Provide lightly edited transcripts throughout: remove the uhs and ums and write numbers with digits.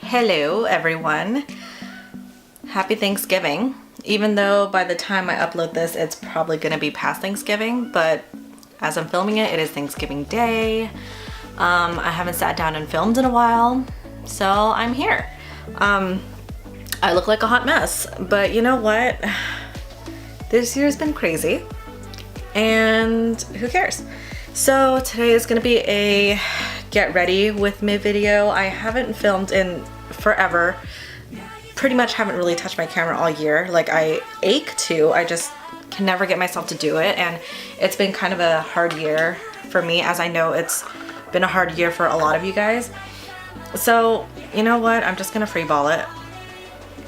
Hello everyone. Happy Thanksgiving. Even though by the time I upload this it's probably gonna be past Thanksgiving, but as I'm filming it, it is Thanksgiving Day. I haven't sat down and filmed in a while, so I'm here. I look like a hot mess, but you know what? This year's been crazy and who cares? So today is gonna be a get ready with me video. I haven't filmed in forever. Pretty much haven't really touched my camera all year. Like, I ache to, I just can never get myself to do it, and it's been kind of a hard year for me, as I know it's been a hard year for a lot of you guys. So you know what, I'm just gonna freeball it.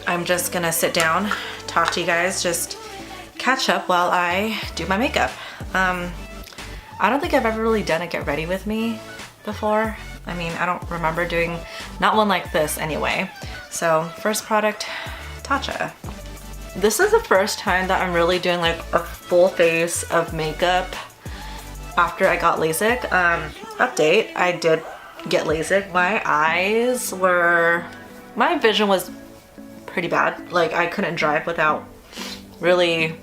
I'm just gonna sit down, talk to you guys, just catch up while I do my makeup. I don't think I've ever really done a get ready with me before. I mean, I don't remember doing not one like this anyway. So first product, Tatcha. This is the first time that I'm really doing like a full face of makeup after I got Lasik. Update, I did get Lasik. My vision was pretty bad. Like, I couldn't drive without really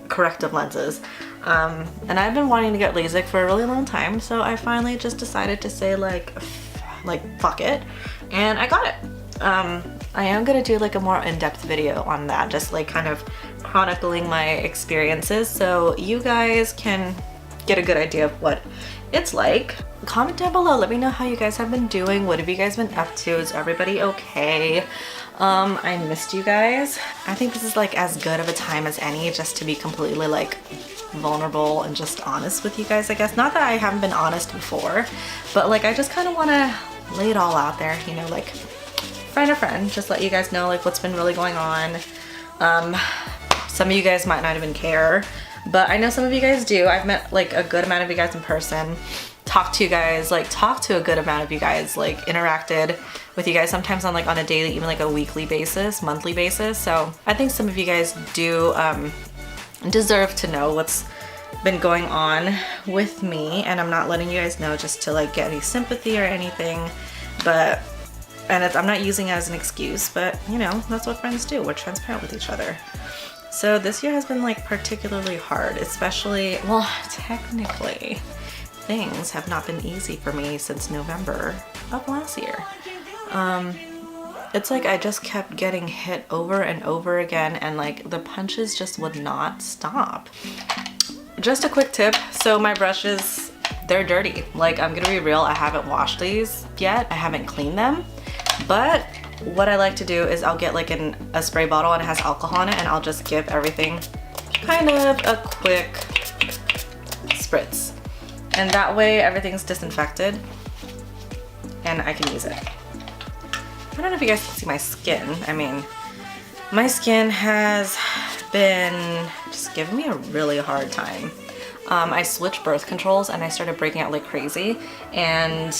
corrective lenses. And I've been wanting to get Lasik for a really long time, so I finally just decided to say like fuck it, and I got it. I am gonna do like a more in-depth video on that, just like kind of chronicling my experiences so you guys can get a good idea of what it's like. Comment down below, let me know how you guys have been doing. What have you guys been up to? Is everybody okay? I missed you guys. I think this is like as good of a time as any just to be completely like vulnerable and just honest with you guys, I guess. Not that I haven't been honest before, but like I just kind of want to lay it all out there, you know, like friend to friend, just let you guys know like what's been really going on. Some of you guys might not even care, but I know some of you guys do. I've met like a good amount of you guys in person, talked to you guys, like talked to a good amount of you guys, like interacted with you guys sometimes on like on a daily, even like a weekly basis, monthly basis. So I think some of you guys do deserve to know what's been going on with me, and I'm not letting you guys know just to like get any sympathy or anything, but I'm not using it as an excuse, but you know, that's what friends do. We're transparent with each other. So this year has been like particularly hard, especially, well, technically things have not been easy for me since November of last year. It's like I just kept getting hit over and over again, and like the punches just would not stop. Just a quick tip, so my brushes, they're dirty. Like, I'm gonna be real, I haven't washed these yet. I haven't cleaned them, but what I like to do is I'll get like a spray bottle and it has alcohol in it, and I'll just give everything kind of a quick spritz. And that way everything's disinfected and I can use it. I don't know if you guys can see my skin. I mean, my skin has been just giving me a really hard time. I switched birth controls and I started breaking out like crazy, and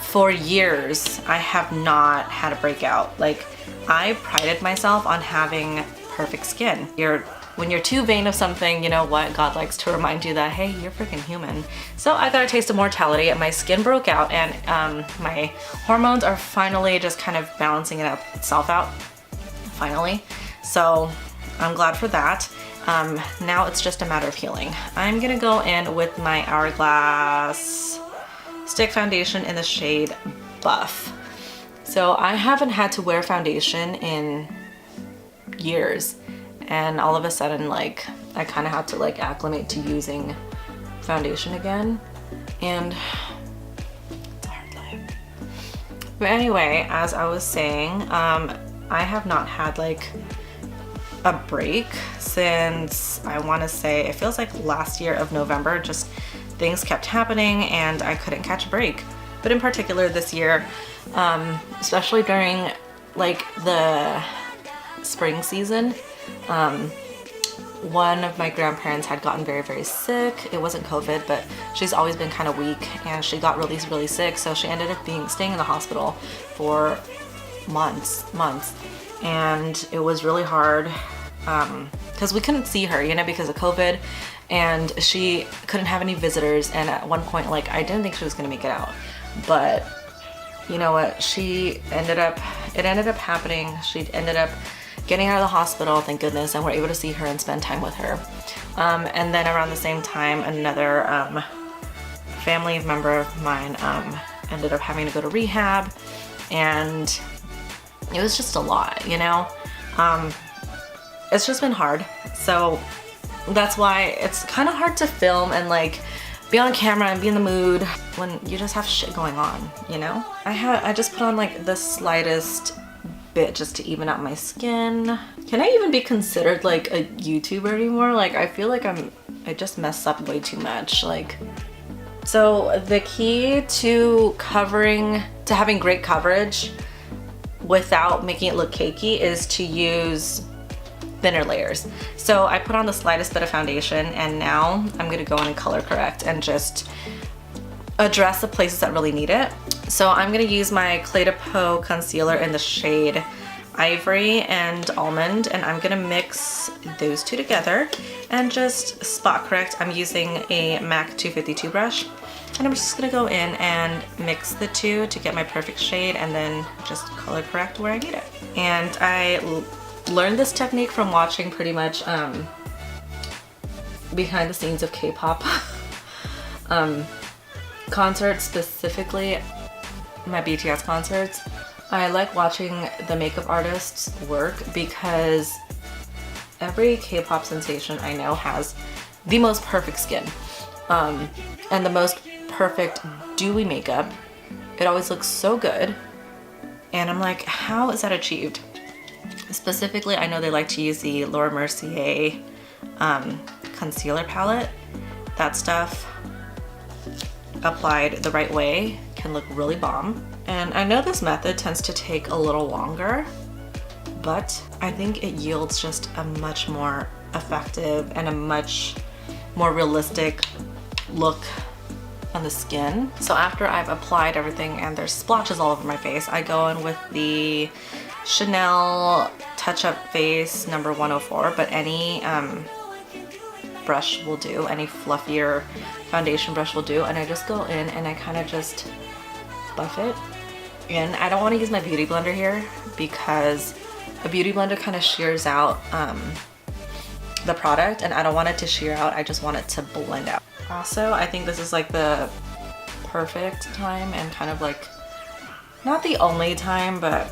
for years I have not had a breakout. Like, I prided myself on having perfect skin. When you're too vain of something, you know what? God likes to remind you that, hey, you're freaking human. So I got a taste of mortality and my skin broke out, and my hormones are finally just kind of balancing itself out, finally. So I'm glad for that. Now it's just a matter of healing. I'm gonna go in with my Hourglass Stick Foundation in the shade Buff. So I haven't had to wear foundation in years, and all of a sudden, like, I kind of had to like acclimate to using foundation again, and it's a hard life. But anyway, as I was saying, I have not had like a break since, I want to say, it feels like last year of November. Just things kept happening and I couldn't catch a break. But in particular this year, especially during like the spring season, one of my grandparents had gotten very, very sick. It wasn't COVID, but she's always been kind of weak, and she got really, really sick. So she ended up staying in the hospital for months, and it was really hard because we couldn't see her, you know, because of COVID, and she couldn't have any visitors. And at one point, like, I didn't think she was gonna make it out, but you know what, it ended up happening. She ended up getting out of the hospital, thank goodness, and we're able to see her and spend time with her. And then around the same time, another family member of mine ended up having to go to rehab, and it was just a lot, you know? It's just been hard. So that's why it's kind of hard to film and like be on camera and be in the mood when you just have shit going on, you know? I just put on like the slightest bit just to even out my skin. Can I even be considered like a YouTuber anymore? Like I feel like I just mess up way too much. Like, so the key to having great coverage without making it look cakey is to use thinner layers. So I put on the slightest bit of foundation, and now I'm gonna go in and color correct and just address the places that really need it. So I'm gonna use my Clé de Peau concealer in the shade Ivory and Almond, and I'm gonna mix those two together and just spot correct. I'm using a MAC 252 brush, and I'm just gonna go in and mix the two to get my perfect shade, and then just color correct where I need it. And I learned this technique from watching pretty much behind the scenes of K-pop concerts, specifically my BTS concerts. I like watching the makeup artists work because every K-pop sensation I know has the most perfect skin and the most perfect dewy makeup. It always looks so good, and I'm like, how is that achieved? Specifically, I know they like to use the Laura Mercier concealer palette. That stuff applied the right way can look really bomb. And I know this method tends to take a little longer, but I think it yields just a much more effective and a much more realistic look on the skin. So after I've applied everything and there's splotches all over my face, I go in with the Chanel Touch Up Face number 104, but any brush will do, any fluffier foundation brush will do, and I just go in and I kind of just buff it in. I don't want to use my beauty blender here because a beauty blender kind of shears out the product, and I don't want it to shear out, I just want it to blend out. Also, I think this is like the perfect time and kind of like not the only time, but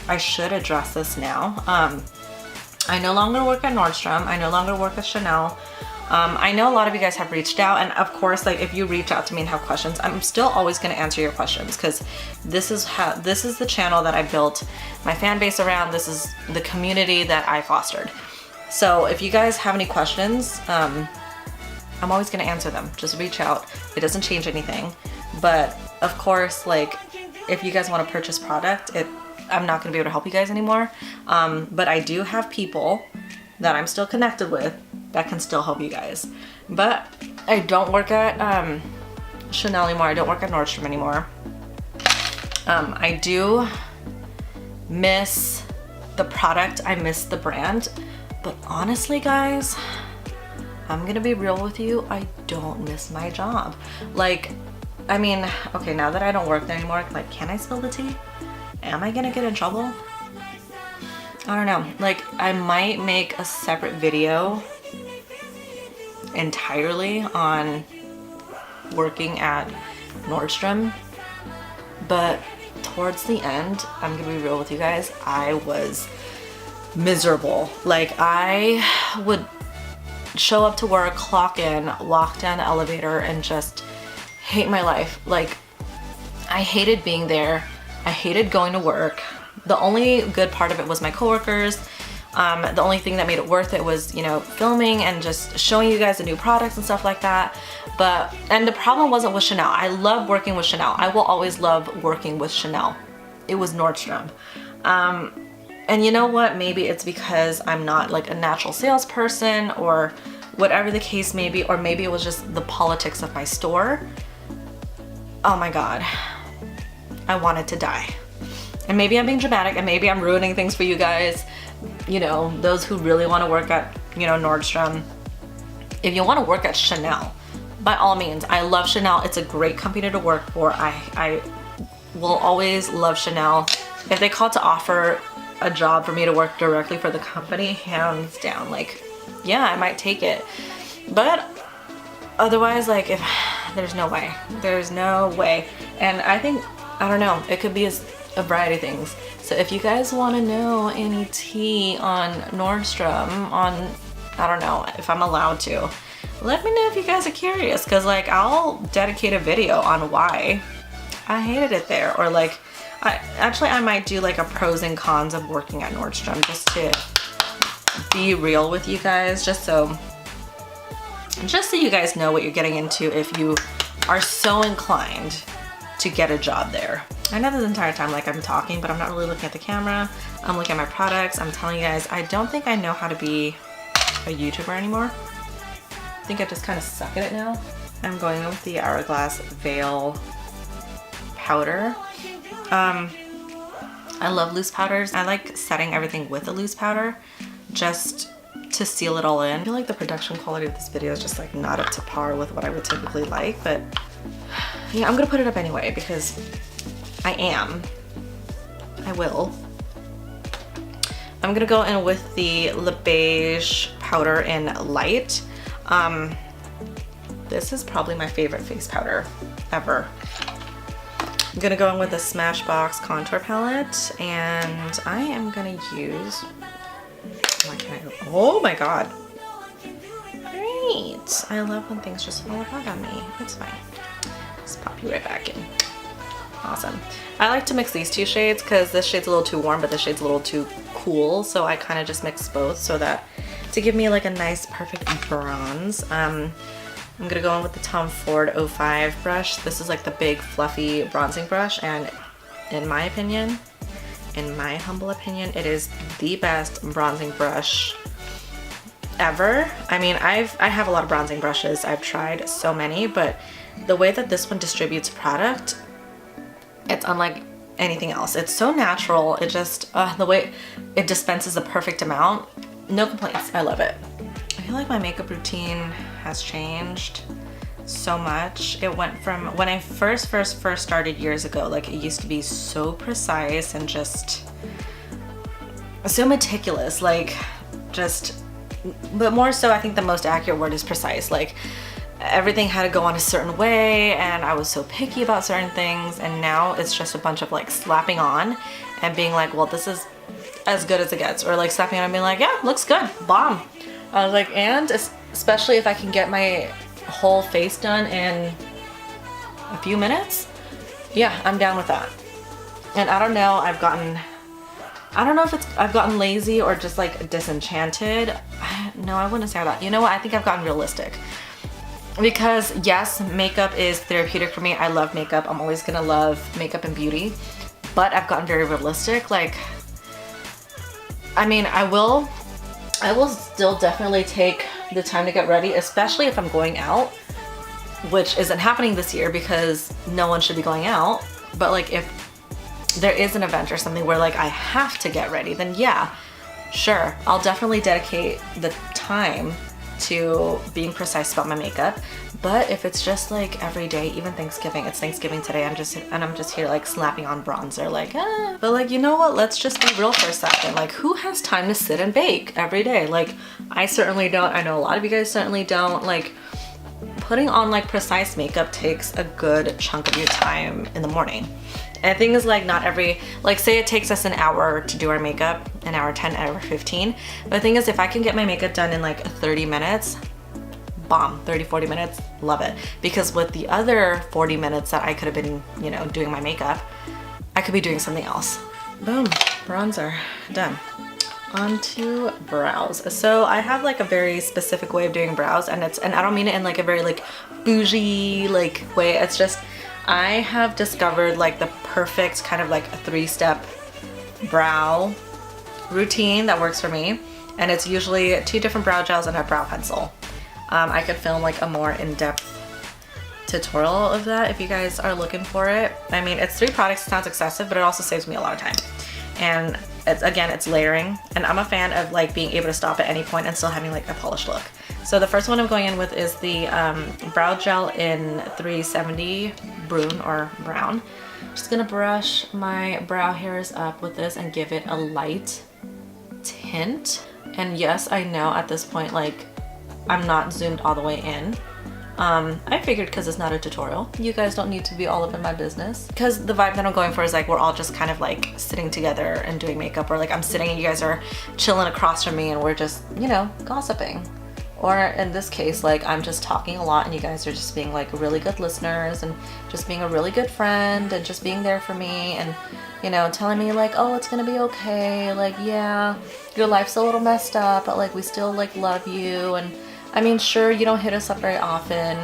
I should address this now. I no longer work at Nordstrom. I no longer work at Chanel. I know a lot of you guys have reached out, and of course, like if you reach out to me and have questions, I'm still always going to answer your questions because this is the channel that I built my fan base around. This is the community that I fostered. So if you guys have any questions, I'm always going to answer them. Just reach out. It doesn't change anything. But of course, like if you guys want to purchase product, I'm not going to be able to help you guys anymore. But I do have people that I'm still connected with that can still help you guys. But I don't work at Chanel anymore. I don't work at Nordstrom anymore. I do miss the product. I miss the brand. But honestly, guys, I'm gonna be real with you. I don't miss my job. Like, I mean, okay, now that I don't work there anymore, like, can I spill the tea? Am I gonna get in trouble? I don't know. Like, I might make a separate video entirely on working at Nordstrom, but towards the end, I'm gonna be real with you guys, I was miserable. Like, I would show up to work, clock in, walk down the elevator, and just hate my life. Like, I hated being there. I hated going to work. The only good part of it was my coworkers. The only thing that made it worth it was, you know, filming and just showing you guys the new products and stuff like that. And the problem wasn't with Chanel. I love working with Chanel. I will always love working with Chanel. It was Nordstrom. And you know what? Maybe it's because I'm not like a natural salesperson or whatever the case may be, or maybe it was just the politics of my store. Oh my God. I wanted to die. And maybe I'm being dramatic, and maybe I'm ruining things for you guys, you know, those who really want to work at, you know, Nordstrom. If you want to work at Chanel, by all means, I love Chanel. It's a great company to work for. I will always love Chanel. If they call to offer a job for me to work directly for the company, hands down, like, yeah, I might take it. But otherwise, like, if there's no way. There's no way. And I think, I don't know, it could be a variety of things. So if you guys want to know any tea on Nordstrom, on, I don't know, if I'm allowed to, let me know if you guys are curious, because like I'll dedicate a video on why I hated it there, or like I might do like a pros and cons of working at Nordstrom, just to be real with you guys, just so you guys know what you're getting into if you are so inclined to get a job there. I know this entire time like I'm talking, but I'm not really looking at the camera. I'm looking at my products. I'm telling you guys, I don't think I know how to be a YouTuber anymore. I think I just kind of suck at it now. I'm going with the Hourglass Veil powder. I love loose powders. I like setting everything with a loose powder just to seal it all in. I feel like the production quality of this video is just like not up to par with what I would typically like, but yeah, I'm gonna put it up anyway because I will. I'm gonna go in with the Le Beige powder in Light. This is probably my favorite face powder ever. I'm gonna go in with the Smashbox contour palette, and I am gonna use, oh my god. Great. I love when things just fall apart on me. It's fine. Just pop you right back in. Awesome. I like to mix these two shades because this shade's a little too warm, but this shade's a little too cool. So I kind of just mix both so that to give me like a nice perfect bronze. I'm gonna go in with the Tom Ford 05 brush. This is like the big fluffy bronzing brush, and in my opinion, in my humble opinion, it is the best bronzing brush ever. I mean, I have a lot of bronzing brushes. I've tried so many, but the way that this one distributes product, it's unlike anything else. It's so natural. It just, the way it dispenses the perfect amount, no complaints. I love it. I feel like my makeup routine has changed so much. It went from when I first started years ago, like it used to be so precise and just so meticulous, like just, but more so I think the most accurate word is precise. Like everything had to go on a certain way, and I was so picky about certain things, and now it's just a bunch of like slapping on and being like, well, this is as good as it gets, or like slapping on and being like, yeah, looks good, bomb. I was like, and especially if I can get my whole face done in a few minutes, yeah, I'm down with that. And I don't know, I don't know if it's I've gotten lazy or just like disenchanted. No, I wouldn't say that. You know what? I think I've gotten realistic. Because yes, makeup is therapeutic for me. I love makeup. I'm always gonna love makeup and beauty. But I've gotten very realistic. Like, I mean, I will still definitely take the time to get ready, especially if I'm going out, which isn't happening this year because no one should be going out. But like if there is an event or something where like I have to get ready, then yeah, sure, I'll definitely dedicate the time to being precise about my makeup. But if it's just like every day, even Thanksgiving, it's Thanksgiving today, I'm just here like slapping on bronzer, like but like, you know what, let's just be real for a second. Like, who has time to sit and bake every day? Like, I certainly don't. I know a lot of you guys certainly don't. Like, putting on like precise makeup takes a good chunk of your time in the morning. And the thing is, like, not every, like, say it takes us an hour to do our makeup, an hour 10, hour 15. But the thing is, if I can get my makeup done in like 30 minutes, bomb. 30, 40 minutes, love it. Because with the other 40 minutes that I could have been, you know, doing my makeup, I could be doing something else. Boom, bronzer, done. Onto brows. So I have like a very specific way of doing brows, and I don't mean it in like a very like bougie like way. It's just, I have discovered like the perfect kind of like a 3-step brow routine that works for me. And it's usually 2 different brow gels and a brow pencil. I could film like a more in-depth tutorial of that if you guys are looking for it. I mean, it's 3 products, it sounds excessive, but it also saves me a lot of time. And it's layering, and I'm a fan of like being able to stop at any point and still having like a polished look. So the first one I'm going in with is the brow gel in 370 Brune or Brown. Just gonna brush my brow hairs up with this and give it a light tint. And yes, I know at this point, like, I'm not zoomed all the way in. I figured because it's not a tutorial, you guys don't need to be all up in my business. Because the vibe that I'm going for is like we're all just kind of like sitting together and doing makeup, or like I'm sitting and you guys are chilling across from me and we're just, you know, gossiping. Or in this case, like I'm just talking a lot and you guys are just being like really good listeners and just being a really good friend and just being there for me and, you know, telling me like, oh, it's gonna be okay. Like, yeah, your life's a little messed up, but like we still like love you. And I mean, sure, you don't hit us up very often.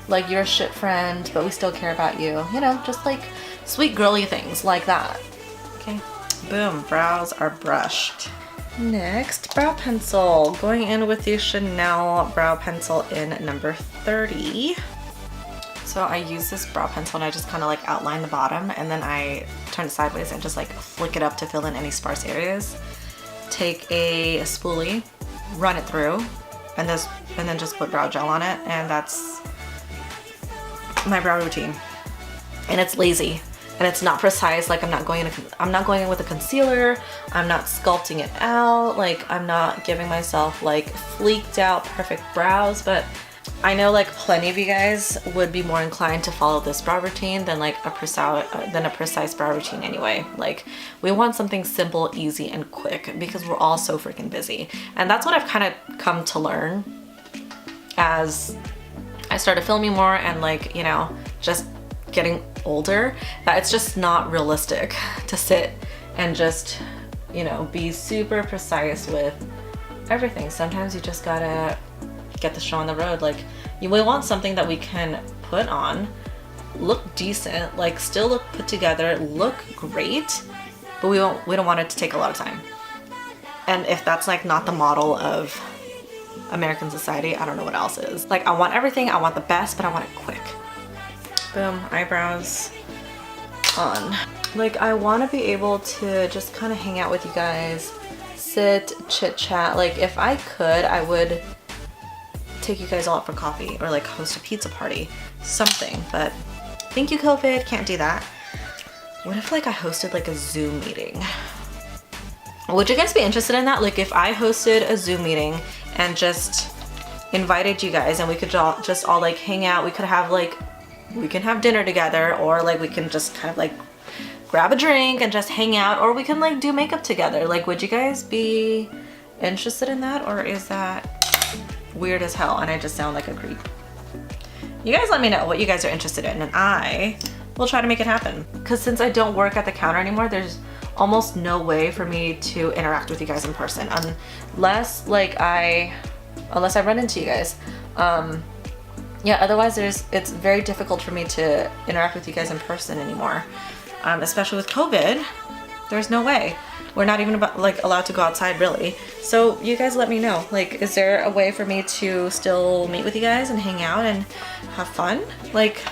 Like, you're a shit friend, but we still care about you. You know, just like sweet girly things like that. Okay, boom, brows are brushed. Next, brow pencil. Going in with the Chanel brow pencil in number 30. So I use this brow pencil and I just kind of like outline the bottom and then I turn it sideways and just like flick it up to fill in any sparse areas. Take a spoolie, run it through, and then just put brow gel on it, and that's my brow routine. And it's lazy and it's not precise. Like I'm not going in with a concealer, I'm not sculpting it out, like I'm not giving myself like fleeked out perfect brows. But I know like plenty of you guys would be more inclined to follow this brow routine than like a precise brow routine anyway. Like we want something simple, easy, and quick because we're all so freaking busy. And that's what I've kind of come to learn as I started filming more and like, you know, just getting older, that it's just not realistic to sit and just, you know, be super precise with everything. Sometimes you just gotta get the show on the road. Like we want something that we can put on, look decent, like still look put together, look great, but we don't want it to take a lot of time. And if that's like not the model of American society, I don't know what else is. Like I want everything, I want the best, but I want it quick. Boom, eyebrows on. Like I want to be able to just kind of hang out with you guys, sit, chit chat. Like if I could, I would take you guys all out for coffee or like host a pizza party, something. But thank you, COVID, can't do that. What if like I hosted like a Zoom meeting? Would you guys be interested in that? Like if I hosted a Zoom meeting and just invited you guys and we could just all like hang out. We can have dinner together, or like we can just kind of like grab a drink and just hang out, or we can like do makeup together. Like would you guys be interested in that, or is that weird as hell and I just sound like a creep? You guys let me know what you guys are interested in and I will try to make it happen. Because since I don't work at the counter anymore, there's almost no way for me to interact with you guys in person unless I run into you guys. Yeah, otherwise it's very difficult for me to interact with you guys in person anymore. Especially with COVID, there's no way. We're not even allowed to go outside really. So you guys let me know, like, is there a way for me to still meet with you guys and hang out and have fun? Like,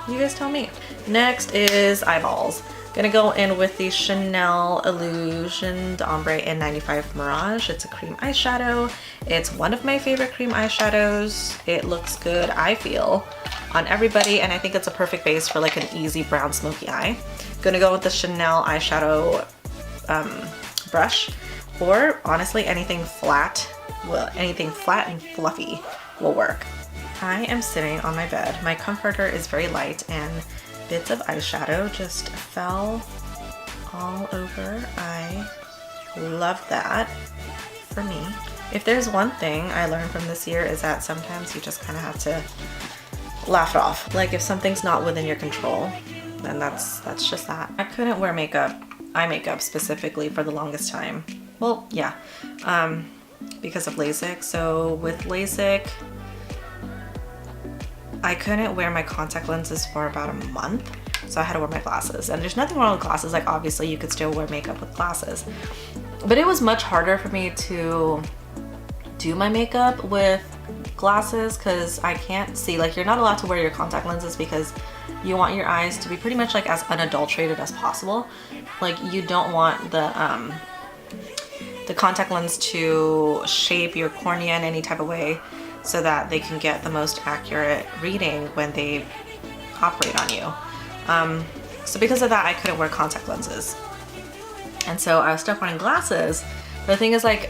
you guys tell me. Next is eyeballs. Gonna go in with the Chanel Illusion d'Ombre in 95 Mirage. It's a cream eyeshadow. It's one of my favorite cream eyeshadows. It looks good, I feel, on everybody, and I think it's a perfect base for like an easy brown smoky eye. Gonna go with the Chanel eyeshadow brush, or honestly anything flat. Well, anything flat and fluffy will work. I am sitting on my bed. My comforter is very light and bits of eyeshadow just fell all over. I love that for me. If there's one thing I learned from this year is that sometimes you just kind of have to laugh it off. Like if something's not within your control, then that's just that. I couldn't wear eye makeup specifically for the longest time. Well, yeah, because of LASIK. So with LASIK, I couldn't wear my contact lenses for about a month, so I had to wear my glasses. And there's nothing wrong with glasses, like obviously you could still wear makeup with glasses. But it was much harder for me to do my makeup with glasses because I can't see. Like you're not allowed to wear your contact lenses because you want your eyes to be pretty much like as unadulterated as possible. Like you don't want the contact lens to shape your cornea in any type of way so that they can get the most accurate reading when they operate on you. So because of that, I couldn't wear contact lenses. And so I was stuck wearing glasses. The thing is, like,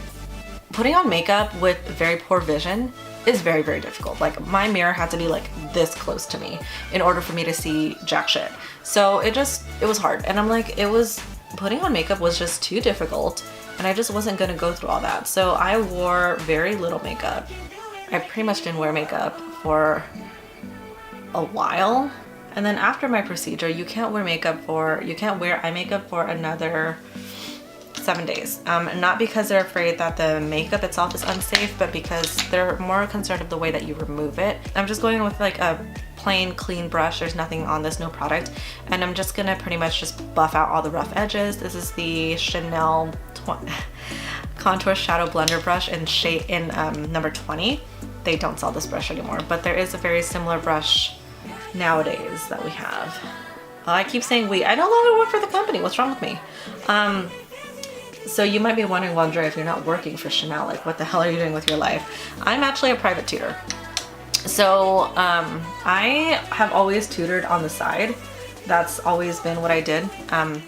putting on makeup with very poor vision is very, very difficult. Like, my mirror had to be like this close to me in order for me to see jack shit. So it was hard. And I'm like, putting on makeup was just too difficult, and I just wasn't gonna go through all that. So I wore very little makeup. I pretty much didn't wear makeup for a while. And then after my procedure, you can't wear eye makeup for another 7 days. Not because they're afraid that the makeup itself is unsafe, but because they're more concerned of the way that you remove it. I'm just going with like a plain clean brush. There's nothing on this, no product. And I'm just gonna pretty much just buff out all the rough edges. This is the Chanel Contour Shadow Blender brush in number 20. They don't sell this brush anymore, but there is a very similar brush nowadays that we have. I keep saying we. I no longer work for the company. What's wrong with me? So you might be wondering, well, Dre, if you're not working for Chanel, like what the hell are you doing with your life? I'm actually a private tutor. So I have always tutored on the side. That's always been what I did.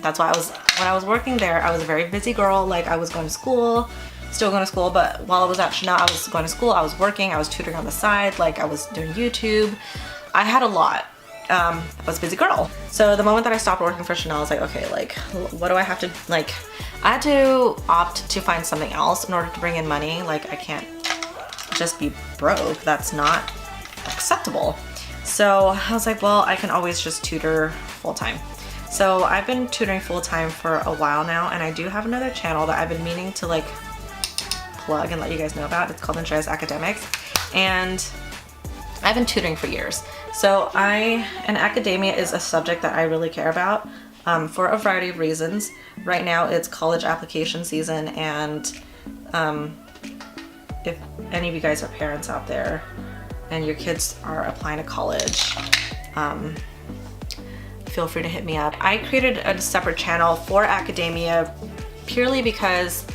That's why when I was working there, I was a very busy girl. Like, I was going to school, still going to school, but while I was at Chanel, I was going to school, I was working, I was tutoring on the side, like I was doing YouTube. I had a lot. I was a busy girl. So the moment that I stopped working for Chanel, I was like, okay, like, what do I have to, like, I had to opt to find something else in order to bring in money. Like, I can't just be broke. That's not acceptable. So I was like, well, I can always just tutor full-time. So I've been tutoring full-time for a while now, and I do have another channel that I've been meaning to like plug and let you guys know about. It's called Andrea's Academics, and I've been tutoring for years. So and academia is a subject that I really care about for a variety of reasons. Right now it's college application season, and if any of you guys are parents out there and your kids are applying to college, feel free to hit me up. I created a separate channel for academia purely because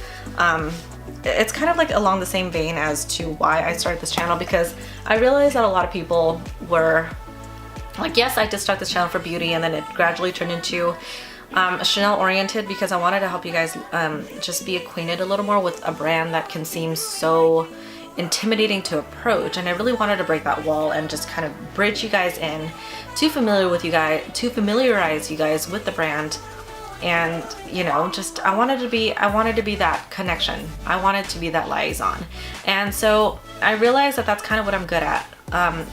it's kind of like along the same vein as to why I started this channel, because I realized that a lot of people were like, yes, I did start this channel for beauty, and then it gradually turned into Chanel oriented, because I wanted to help you guys just be acquainted a little more with a brand that can seem so intimidating to approach. And I really wanted to break that wall and just kind of bridge you guys in to familiarize you guys with the brand. And, you know, just I wanted to be that connection. I wanted to be that liaison. And so I realized that that's kind of what I'm good at.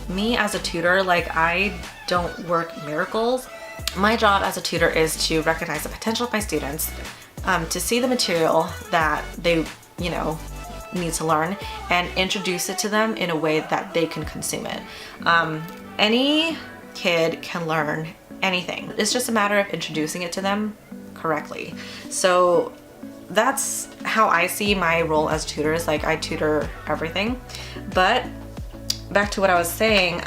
Me as a tutor, like, I don't work miracles. My job as a tutor is to recognize the potential of my students, to see the material that they, you know, need to learn, and introduce it to them in a way that they can consume it. Any kid can learn anything. It's just a matter of introducing it to them correctly. So that's how I see my role as tutors. Like, I tutor everything. But back to what I was saying,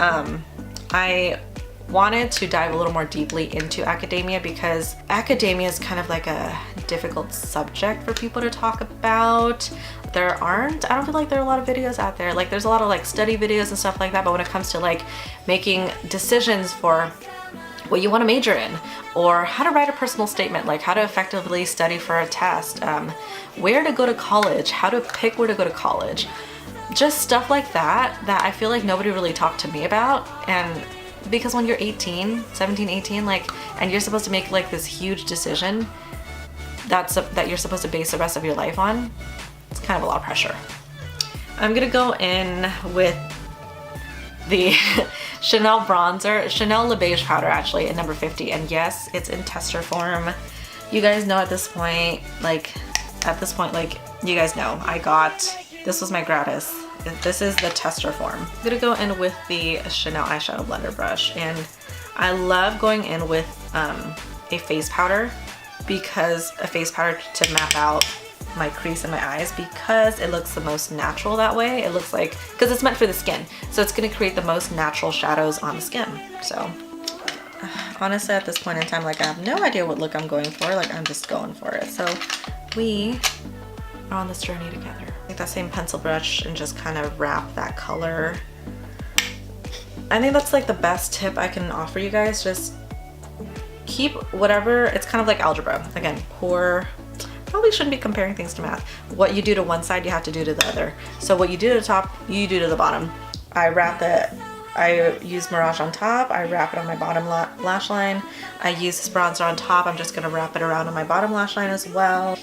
I wanted to dive a little more deeply into academia, because academia is kind of like a difficult subject for people to talk about. I don't feel like there are a lot of videos out there. Like, there's a lot of like study videos and stuff like that, but when it comes to like making decisions for what you want to major in, or how to write a personal statement, like how to effectively study for a test, where to go to college, how to pick where to go to college, just stuff like that I feel like nobody really talked to me about. And because when you're 17, 18, like, and you're supposed to make like this huge decision that you're supposed to base the rest of your life on, it's kind of a lot of pressure. I'm gonna go in with the Chanel bronzer, Chanel Le Beige powder, actually, in number 50. And yes, it's in tester form. You guys know at this point, like, you guys know, this was my gratis. This is the tester form. I'm gonna go in with the Chanel eyeshadow blender brush, and I love going in with a face powder, because a face powder to map out my crease in my eyes, because it looks the most natural that way. It looks like, because it's meant for the skin, so it's gonna create the most natural shadows on the skin. So honestly, at this point in time, like, I have no idea what look I'm going for. Like, I'm just going for it. So we are on this journey together. Take that same pencil brush and just kind of wrap that color. I think that's like the best tip I can offer you guys. Just keep whatever, it's kind of like algebra. Again, probably shouldn't be comparing things to math. What you do to one side, you have to do to the other. So what you do to the top, you do to the bottom. I use Mirage on top, I wrap it on my bottom lash line. I use this bronzer on top, I'm just gonna wrap it around on my bottom lash line as well.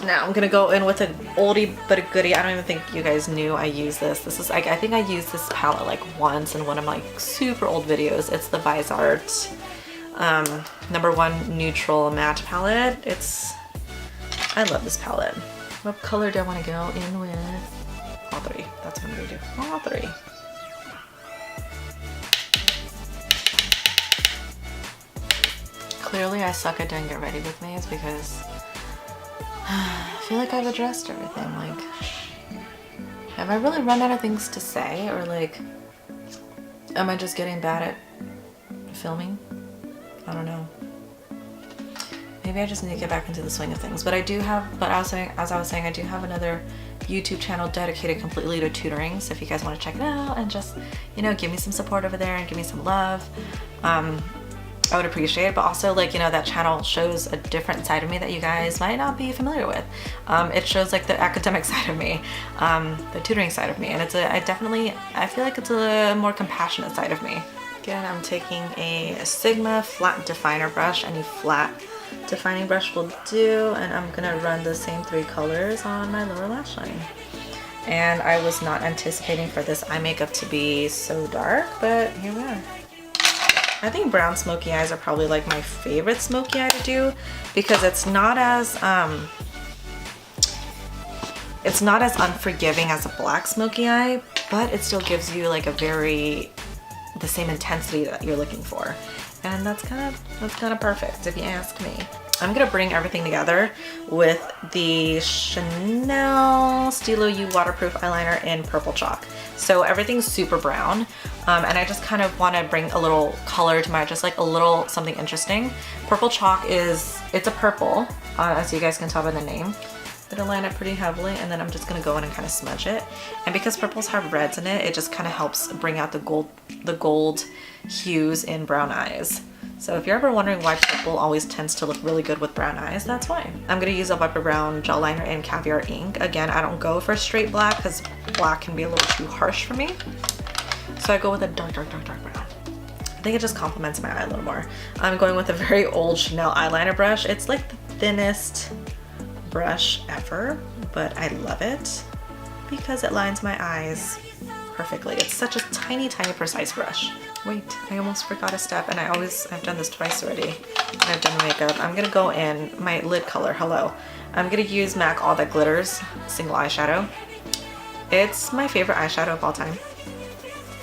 Now I'm gonna go in with an oldie but a goodie. I don't even think you guys knew I use this. This is, I think I used this palette like once in one of my super old videos. It's the Visart #1 Neutral Matte Palette. I love this palette. What color do I want to go in with? All three. That's what I'm gonna do. All three. Clearly I suck at doing get ready with me is because I feel like I've addressed everything. Like, have I really run out of things to say, or like, am I just getting bad at filming? I don't know. Maybe I just need to get back into the swing of things. But I do have, as I was saying, I do have another YouTube channel dedicated completely to tutoring. So if you guys want to check it out and just, you know, give me some support over there and give me some love, I would appreciate it. But also, like, you know, that channel shows a different side of me that you guys might not be familiar with. It shows like the academic side of me, the tutoring side of me, and I feel like it's a more compassionate side of me. Again, I'm taking a Sigma flat definer brush. Any flat defining brush will do, and I'm gonna run the same 3 colors on my lower lash line. And I was not anticipating for this eye makeup to be so dark, but here we are. I think brown smoky eyes are probably like my favorite smoky eye to do, because it's not as unforgiving as a black smoky eye, but it still gives you like the same intensity that you're looking for. And that's kind of perfect if you ask me. I'm gonna bring everything together with the Chanel Stilo U waterproof eyeliner in Purple Chalk. So everything's super brown, and I just kind of want to bring a little color to my, just like a little something interesting. Purple Chalk it's a purple, as you guys can tell by the name. I'm gonna line it pretty heavily, and then I'm just gonna go in and kind of smudge it. And because purples have reds in it, it just kind of helps bring out the gold hues in brown eyes. So if you're ever wondering why purple always tends to look really good with brown eyes, that's why. I'm gonna use a Viper Brown gel liner in Caviar Ink. Again, I don't go for straight black because black can be a little too harsh for me. So I go with a dark brown. I think it just complements my eye a little more. I'm going with a very old Chanel eyeliner brush. It's like the thinnest brush ever, but I love it because it lines my eyes perfectly. It's such a tiny precise brush. Wait, I almost forgot a step, and I've done this twice already when I've done makeup. I'm gonna go in my lid color, hello. I'm gonna use MAC All That Glitters single eyeshadow. It's my favorite eyeshadow of all time.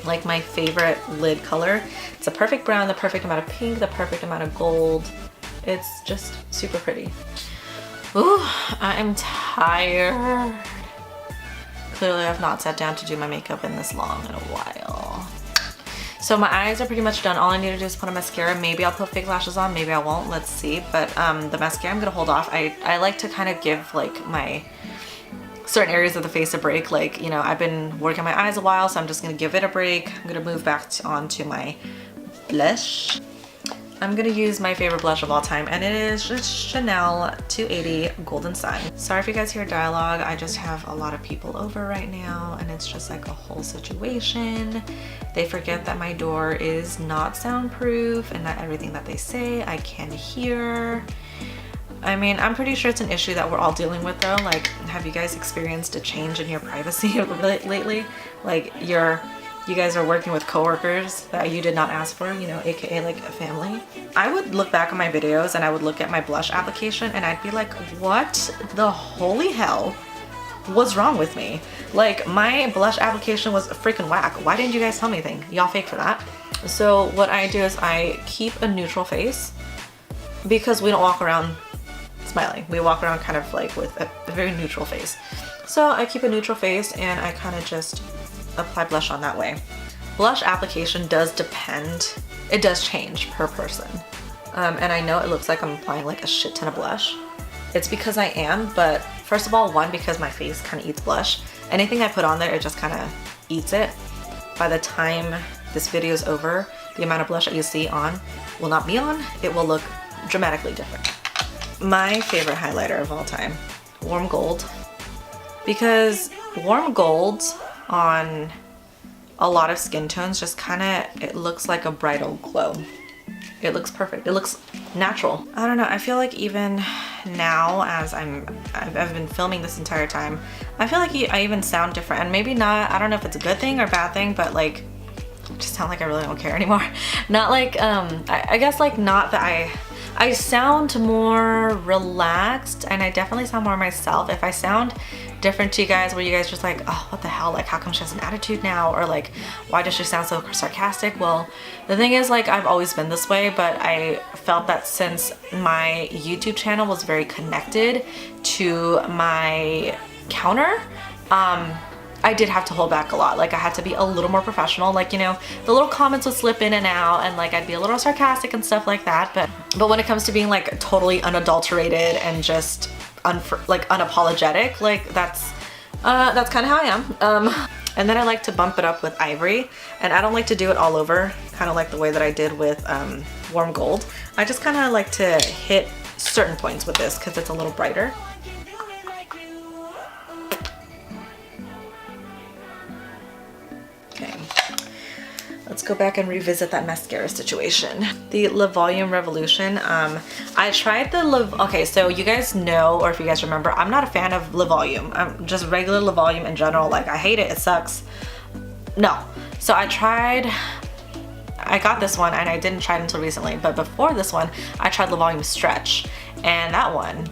Like my favorite lid color. It's a perfect brown, the perfect amount of pink, the perfect amount of gold. It's just super pretty. Ooh, I'm tired. Clearly I've not sat down to do my makeup in this long in a while. So my eyes are pretty much done. All I need to do is put on mascara. Maybe I'll put fake lashes on, maybe I won't, let's see. But the mascara I'm gonna hold off. I like to kind of give like my certain areas of the face a break. Like, you know, I've been working my eyes a while, so I'm just gonna give it a break. I'm gonna move back onto my blush. I'm gonna use my favorite blush of all time, and it is just Chanel 280 Golden Sun. Sorry if you guys hear dialogue. I just have a lot of people over right now, and it's just like a whole situation. They forget that my door is not soundproof and not everything that they say I can hear. I mean, I'm pretty sure it's an issue that we're all dealing with though. Like, have you guys experienced a change in your privacy lately? Like, you guys are working with coworkers that you did not ask for, you know, aka like a family. I would look back on my videos and I would look at my blush application and I'd be like, what the holy hell was wrong with me? Like, my blush application was freaking whack. Why didn't you guys tell me anything? Y'all fake for that. So what I do is I keep a neutral face because we don't walk around smiling. We walk around kind of like with a very neutral face. So I keep a neutral face and I kind of just apply blush on that way. Blush application does depend, it does change per person. And I know it looks like I'm applying like a shit ton of blush. It's because I am, but first of all, one, because my face kind of eats blush. Anything I put on there, it just kind of eats it. By the time this video is over, the amount of blush that you see on will not be on, it will look dramatically different. My favorite highlighter of all time, warm gold, because warm gold on a lot of skin tones just kind of, it looks like a bridal glow. It looks perfect. It looks natural. I don't know. I feel like even now, as I've been filming this entire time, I feel like I even sound different. And maybe not, I don't know if it's a good thing or bad thing, but like, I just sound like I really don't care anymore. Not like, I guess like not that I sound more relaxed, and I definitely sound more myself. If I sound different to you guys, where you guys just like, oh, what the hell, like how come she has an attitude now, or like why does she sound so sarcastic? Well, the thing is, like, I've always been this way, but I felt that since my YouTube channel was very connected to my counter, I did have to hold back a lot. Like I had to be a little more professional. Like, you know, the little comments would slip in and out, and like I'd be a little sarcastic and stuff like that. But when it comes to being like totally unadulterated and just like unapologetic, like that's kind of how I am. And then I like to bump it up with ivory, and I don't like to do it all over, kind of like the way that I did with warm gold. I just kind of like to hit certain points with this because it's a little brighter. Let's go back and revisit that mascara situation. The Le Volume Revolution. I tried the okay, so you guys know, or if you guys remember, I'm not a fan of Le Volume. Just regular Le Volume in general. Like, I hate it. It sucks. No. So I got this one, and I didn't try it until recently. But before this one, I tried Le Volume Stretch, and that one,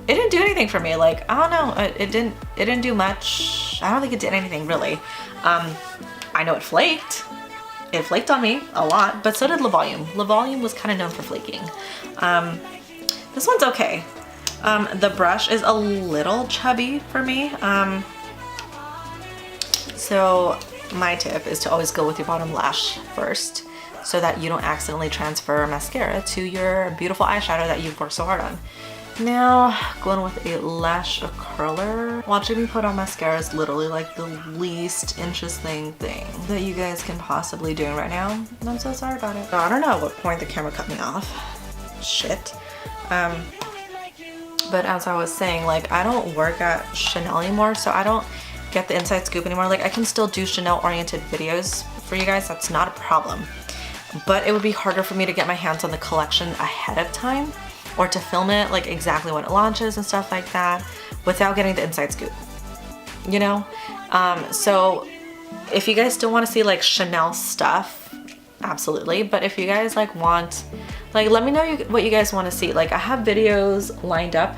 it didn't do anything for me. Like, I don't know. It didn't do much. I don't think it did anything really. I know it flaked. It flaked on me a lot, but so did Le Volume. Le Volume was kind of known for flaking. This one's okay. The brush is a little chubby for me. So my tip is to always go with your bottom lash first, so that you don't accidentally transfer mascara to your beautiful eyeshadow that you've worked so hard on. Now, going with a lash curler. Watching me put on mascara is literally like the least interesting thing that you guys can possibly do right now. And I'm so sorry about it. I don't know at what point the camera cut me off. Shit. But as I was saying, like, I don't work at Chanel anymore, so I don't get the inside scoop anymore. Like, I can still do Chanel oriented videos for you guys. That's not a problem. But it would be harder for me to get my hands on the collection ahead of time, or to film it like exactly when it launches and stuff like that, without getting the inside scoop, you know? So if you guys still want to see like Chanel stuff, absolutely. But if you guys like want, like, let me know what you guys want to see. Like, I have videos lined up.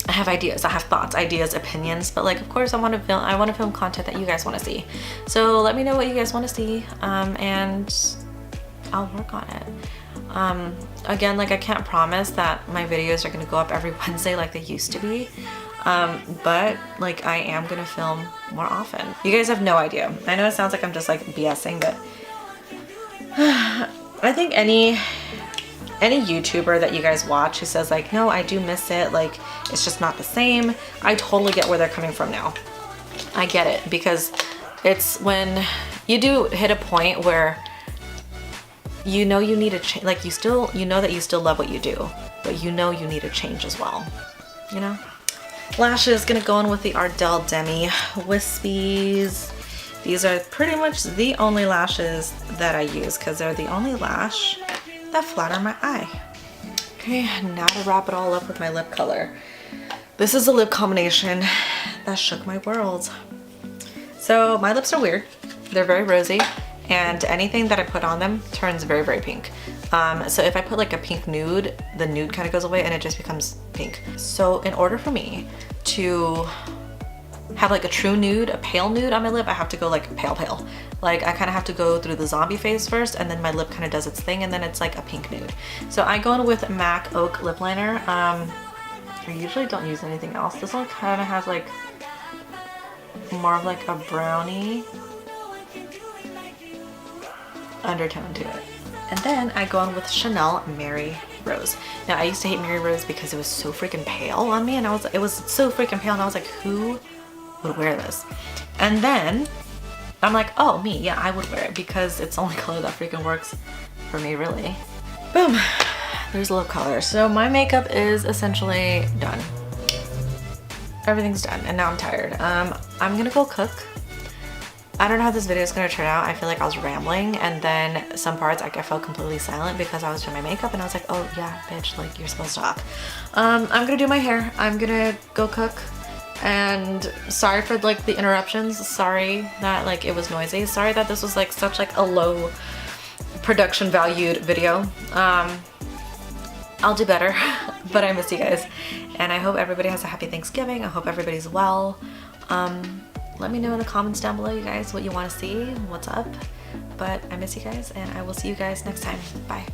I have ideas, I have thoughts, ideas, opinions, but like, of course I want to film content that you guys want to see. So let me know what you guys want to see, and I'll work on it. Again, like, I can't promise that my videos are going to go up every Wednesday like they used to be, but like, I am going to film more often. You guys have no idea. I know it sounds like I'm just like BSing, but I think any YouTuber that you guys watch who says like, no, I do miss it, like, it's just not the same, I totally get where they're coming from now. I get it, because it's when you do hit a point where you know you need a change, like, you know that you still love what you do, but you know you need a change as well, you know? Lashes, gonna go in with the Ardell Demi Wispies. These are pretty much the only lashes that I use, because they're the only lash that flatter my eye. Okay, now to wrap it all up with my lip color. This is a lip combination that shook my world. So my lips are weird. They're very rosy, and anything that I put on them turns very, very pink. So if I put like a pink nude, the nude kind of goes away and it just becomes pink. So in order for me to have like a true nude, a pale nude on my lip, I have to go like pale. Like, I kind of have to go through the zombie phase first, and then my lip kind of does its thing, and then it's like a pink nude. So I go in with MAC Oak lip liner. I usually don't use anything else. This one kind of has like more of like a brownie undertone to it. And then I go in with Chanel Mary Rose. Now, I used to hate Mary Rose because it was so freaking pale on me, and it was so freaking pale, and I was like, who would wear this? And then I'm like, oh, me, yeah, I would wear it because it's the only color that freaking works for me, really. Boom, there's a little color. So my makeup is essentially done. Everything's done, and now I'm tired. I'm gonna go cook. I don't know how this video is gonna turn out. I feel like I was rambling, and then some parts like I felt completely silent because I was doing my makeup, and I was like, oh yeah, bitch, like you're supposed to talk. I'm gonna do my hair. I'm gonna go cook. And sorry for like the interruptions. Sorry that like it was noisy. Sorry that this was like such like a low production valued video. I'll do better, but I miss you guys. And I hope everybody has a happy Thanksgiving. I hope everybody's well. Let me know in the comments down below, you guys, what you want to see, what's up. But I miss you guys, and I will see you guys next time. Bye.